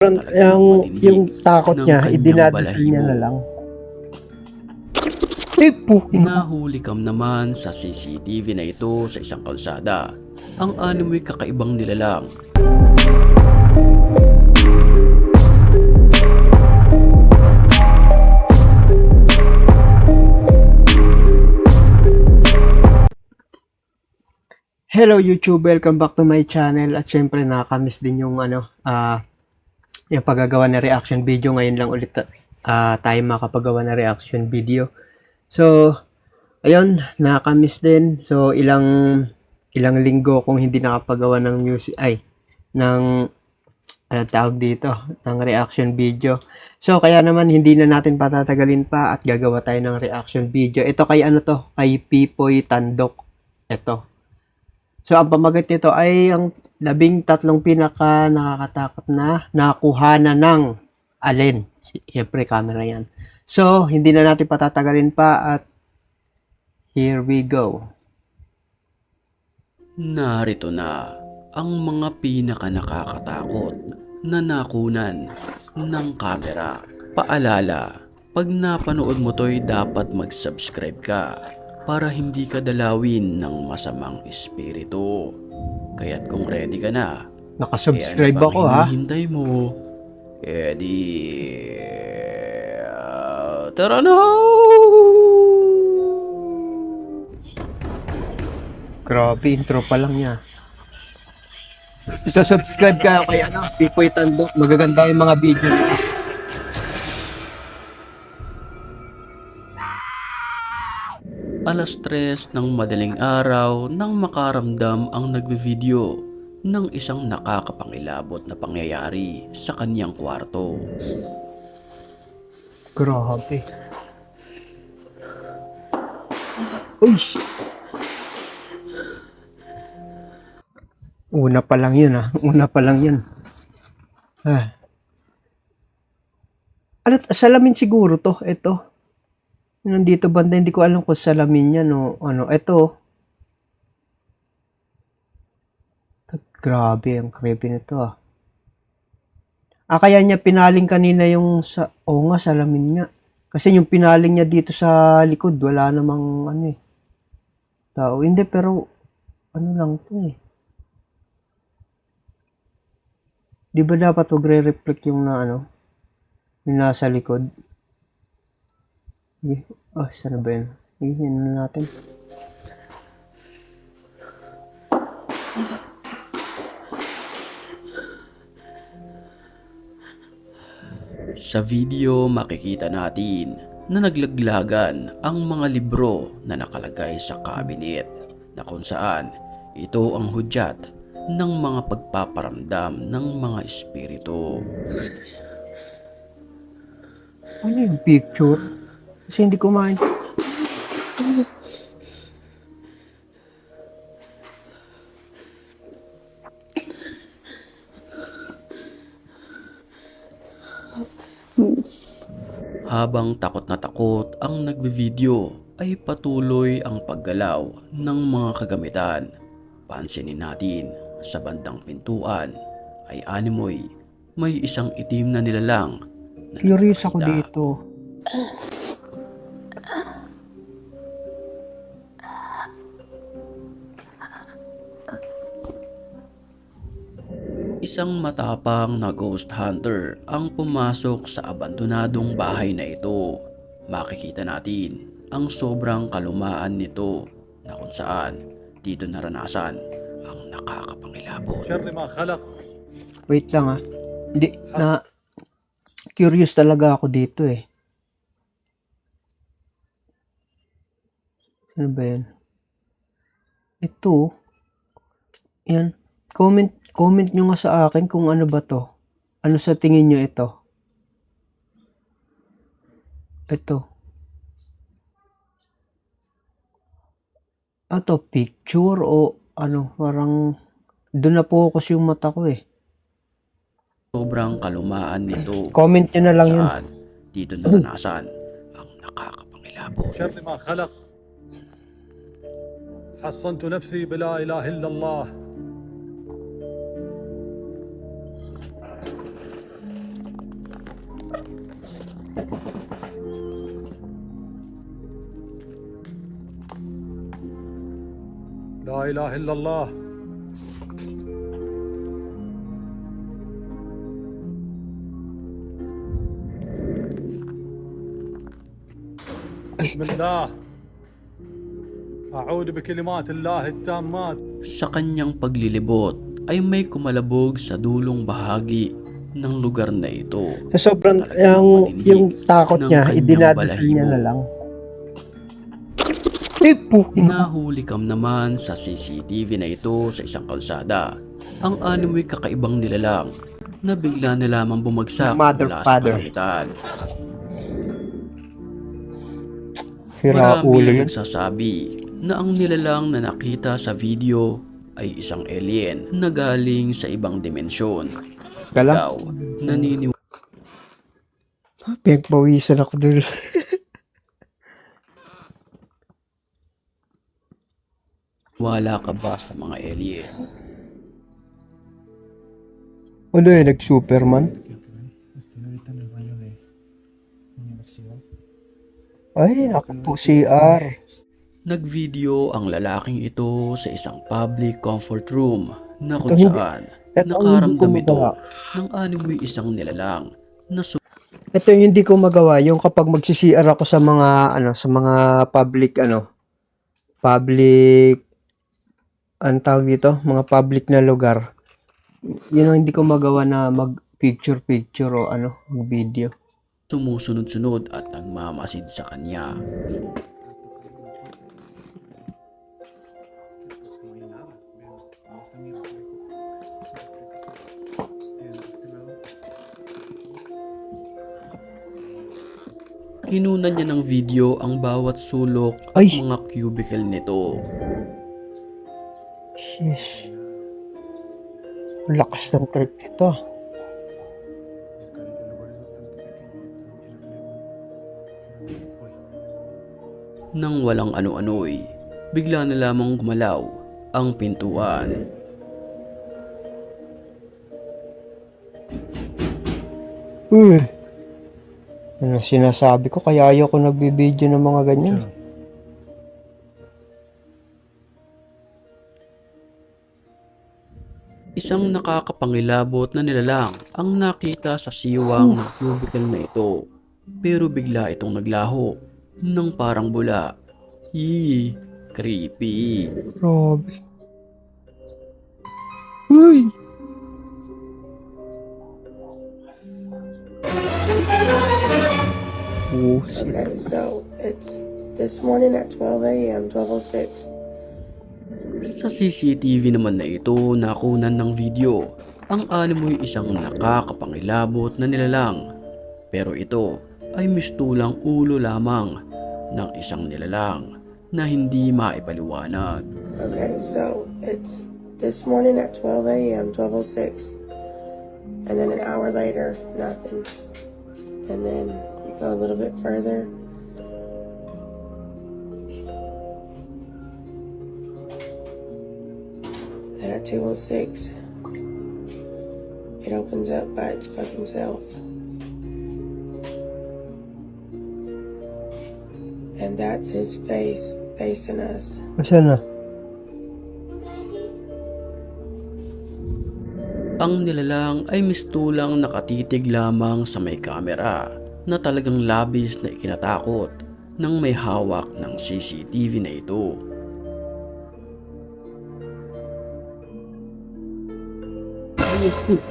Talagang Yung matindig takot ng niya, kanyang idinadasal niya na balahibo. lang. Puking ina. Nahuli kam naman sa CCTV na ito sa isang kalsada ang animoy kakaibang nilalang. Hello YouTube, welcome back to my channel. At syempre nakakamiss din yung yung paggagawa na reaction video. Ngayon lang ulit tayo makapagawa na reaction video. So, ayun, nakakamiss din. So, ilang linggo kung hindi nakapagawa ng music, ng ano tawag dito, ng reaction video. So, kaya naman hindi na natin patatagalin pa at gagawa tayo ng reaction video. Ito kay ano to, kay Pipoy Tandok. Ito. So, ang pamagat nito ay ang 13 pinaka nakakatakot na nakuhanan ng alin. Siyempre, camera yan. So, hindi na natin patatagalin pa at here we go. Narito na ang mga pinaka nakakatakot na nakunan ng kamera. Paalala, pag napanood mo to'y dapat mag-subscribe ka para hindi ka dalawin ng masamang espiritu. Kaya't kung ready ka na, Nakasubscribe ano pang ako ha. hinihintay mo? Tara na! Grabe, intro pa lang niya. Subscribe ka kay Pipoy Tandok. Magaganda yung mga video nito. Alas 3 ng madaling araw nang makaramdam ang nagbe-video ng isang nakakapangilabot na pangyayari sa kanyang kwarto. Grabe. Uy! Una pa lang yun Una pa lang yun. Ano, salamin siguro to. Ito. Nandito banda, hindi ko alam kung salamin yan o ano. Ito. Grabe, ang creepy nito kaya niya pinaling kanina yung sa... Oo nga, salamin niya. Kasi yung pinaling niya dito sa likod, wala namang tao. Hindi, pero ano lang to Di ba dapat magre-reflect yung yung nasa likod? Saan ba yun? Yan na natin. Sa video makikita natin na naglaglagan ang mga libro na nakalagay sa cabinet na kung saan ito ang hudyat ng mga pagpaparamdam ng mga espiritu. Ano yung picture? Kasi hindi ko main. Habang takot na takot ang nagbe-video ay patuloy ang paggalaw ng mga kagamitan. Pansinin natin sa bandang pintuan ay animoy may isang itim na nilalang na Curious ako nagpapakita. dito. Isang matapang na ghost hunter ang pumasok sa abandonadong bahay na ito. Makikita natin ang sobrang kalumaan nito na kung saan dito naranasan ang nakakapangilabot. Wait lang Hindi, curious talaga ako dito Saan ba yan? Ito. Yan. Comment nyo nga sa akin kung ano ba to. Ano sa tingin nyo ito? Ito. Ito, picture o ano, parang doon na focus yung mata ko Sobrang kalumaan nito. Comment nyo na lang yun. Saan dito naranasan ang nakakapangilabot. شر ما خلق حصنت نفسي بلا إله إلا الله لا إله إلا الله. بسم الله. أعوذ بكلمات الله التامات. Sa kanyang paglilibot ay may kumalabog sa dulong bahagi ng lugar na ito. So, sobrang, yung takot niya, idinadasal niya na lang. Nahuli kam naman sa CCTV na ito sa isang kalsada ang animoy kakaibang nilalang na bigla na lamang bumagsak Mother, mula sa father. kalangitan. Sira ulo Marami yun. ang nagsasabi na ang nilalang na nakita sa video ay isang alien na galing sa ibang dimensyon. Kala, Daw, naniniwala pinagpawisan ako dun. ka ba sa mga alien? Ano yun, nag-Superman? Ay, naku po, CR. Nagvideo ang lalaking ito sa isang public comfort room na kung Ito hindi- saan Ito ang hindi ko nakaramdam ito magawa. ng animoy isang nilalang na Ito yung hindi ko magawa, yung kapag magsi-CR ako sa mga, sa mga public, ang tawag dito, mga public na lugar. Yun ang hindi ko magawa na mag-picture o mag-video. sumusunod-sunod at nagmamasid sa kanya. Kinunan niya ng video ang bawat sulok at Ay! mga cubicle nito. Sheesh. Ang lakas ng trip nito. Nang walang ano-ano'y, bigla na lamang gumalaw ang pintuan. Uy! Ano sinasabi ko, kaya ayaw ko nagbibideo ng mga ganyan. Isang nakakapangilabot na nilalang ang nakita sa siwang ng cubicle na ito. Pero bigla itong naglaho ng parang bula. Creepy. Grabe. Uy! Oh, Okay, so it's this morning at 12 a.m., 12:06. Sa CCTV naman na ito nakunan ng video, ang animoy isang nakakapangilabot na nilalang. Pero ito ay mistulang ulo lamang ng isang nilalang na hindi maipaliwanag. Okay, so it's this morning at 12 a.m., 12:06. And then an hour later, nothing. And then you go a little bit further. And at 2:06, it opens up by its fucking self. And that's his face facing us. Asan na? Ang nilalang ay mistulang nakatitig lamang sa may kamera na talagang labis na ikinatakot ng may hawak ng CCTV na ito.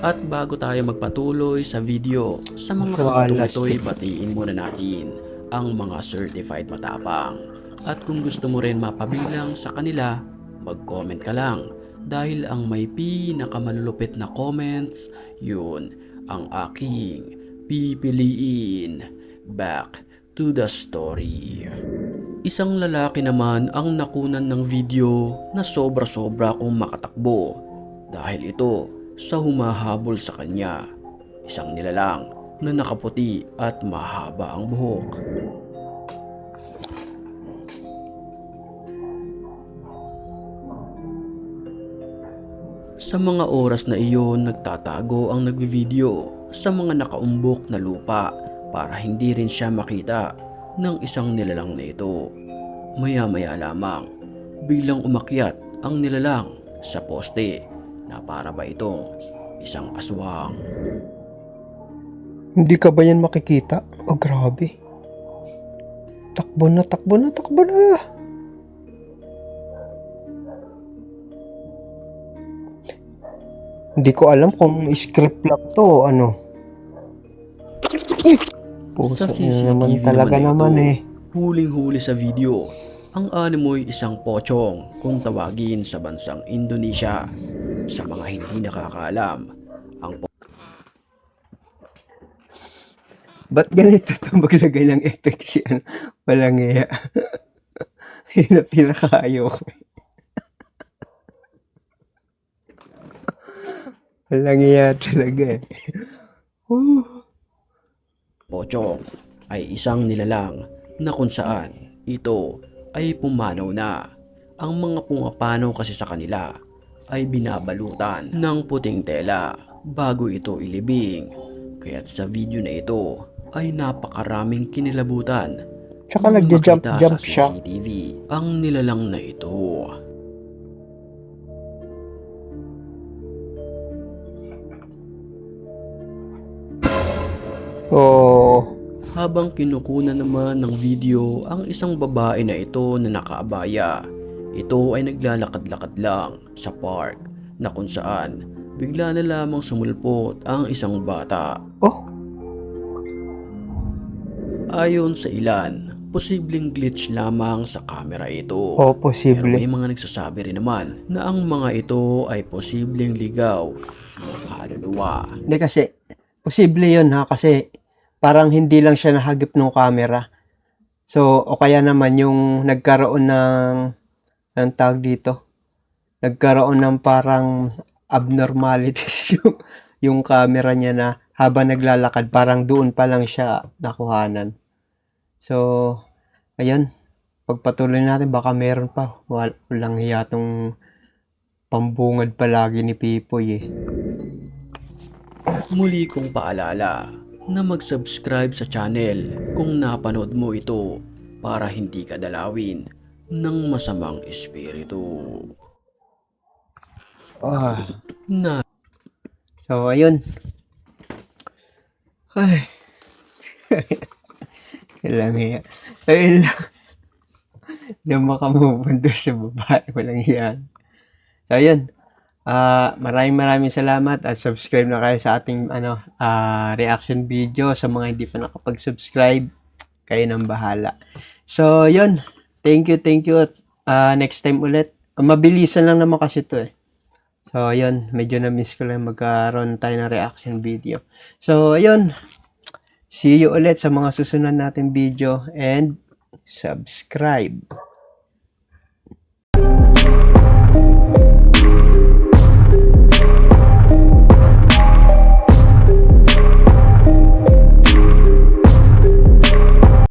At bago tayo magpatuloy sa video, sa mga Wala, puntong ito'y batiin muna natin ang mga certified matapang. At kung gusto mo rin mapabilang sa kanila, mag-comment ka lang. Dahil ang may pinakamalulupit na comments, yun ang aking pipiliin. Back to the story. Isang lalaki naman ang nakunan ng video na sobra-sobra kung makatakbo. Dahil ito sa humahabol sa kanya. Isang nilalang na nakaputi at mahaba ang buhok. Sa mga oras na iyon, nagtatago ang nagvideo sa mga nakaumbok na lupa para hindi rin siya makita ng isang nilalang na ito. Maya-maya lamang, biglang umakyat ang nilalang sa poste na para ba itong isang aswang. Hindi ka ba yan makikita? Oh, grabe. Takbo na, takbo na, takbo na. Hindi ko alam kung script lang to o ano. Puso Sa niya naman CCTV talaga naman naman ito, eh. Huling-huli sa video, ang animoy isang pochong kung tawagin sa bansang Indonesia. Sa mga hindi nakakaalam, ang Ba't ganito to maglagay ng effects yan? Walang iya. Yun ang pinakaayo ko. Walang iya talaga eh. pochong ay isang nilalang na kung saan ito ay pumanaw na. Ang mga pumapanaw kasi sa kanila ay binabalutan ng puting tela bago ito ilibing. Kaya't sa video na ito ay napakaraming kinilabutan. Tsaka nang nagja-jump makita sa siya. CCTV ang nilalang na ito. Oh, Habang kinukunan naman ng video ang isang babae na ito na nakaabaya. Ito ay naglalakad-lakad lang sa park na kung saan bigla na lamang sumulpot ang isang bata. oh, Ayon sa ilan, posibleng glitch lamang sa camera ito. oh, Pero posible. may mga nagsasabi rin naman na ang mga ito ay posibleng ligaw ng kaluluwa. Hindi kasi, posible yun ha, kasi parang hindi lang siya nahagip ng camera. So, o kaya naman yung nagkaroon ng, anong tawag dito? Nagkaroon ng parang abnormalities yung camera niya na habang naglalakad, parang doon pa lang siya nakuhanan. So, ayun, pagpatuloy natin, baka meron pa. Walang hiya tong pambungad palagi ni Pipoy eh. Muli kong paalala na mag-subscribe sa channel kung napanood mo ito para hindi ka dalawin ng masamang espiritu. Ah. Na So, ayun. Ay. Walang hiya. Ayun lang. Hindi makamove doon sa babae. Walang hiya. So, ayun. Maraming salamat at subscribe na kayo sa ating reaction video. Sa mga hindi pa nakapag-subscribe, kayo nang bahala. So, yun. Thank you. Next time ulit. Mabilisan lang naman kasi to eh. So, yun. Medyo na-miss ko lang magkaroon tayo ng reaction video. So, ayun. See you ulit sa mga susunod nating video and subscribe.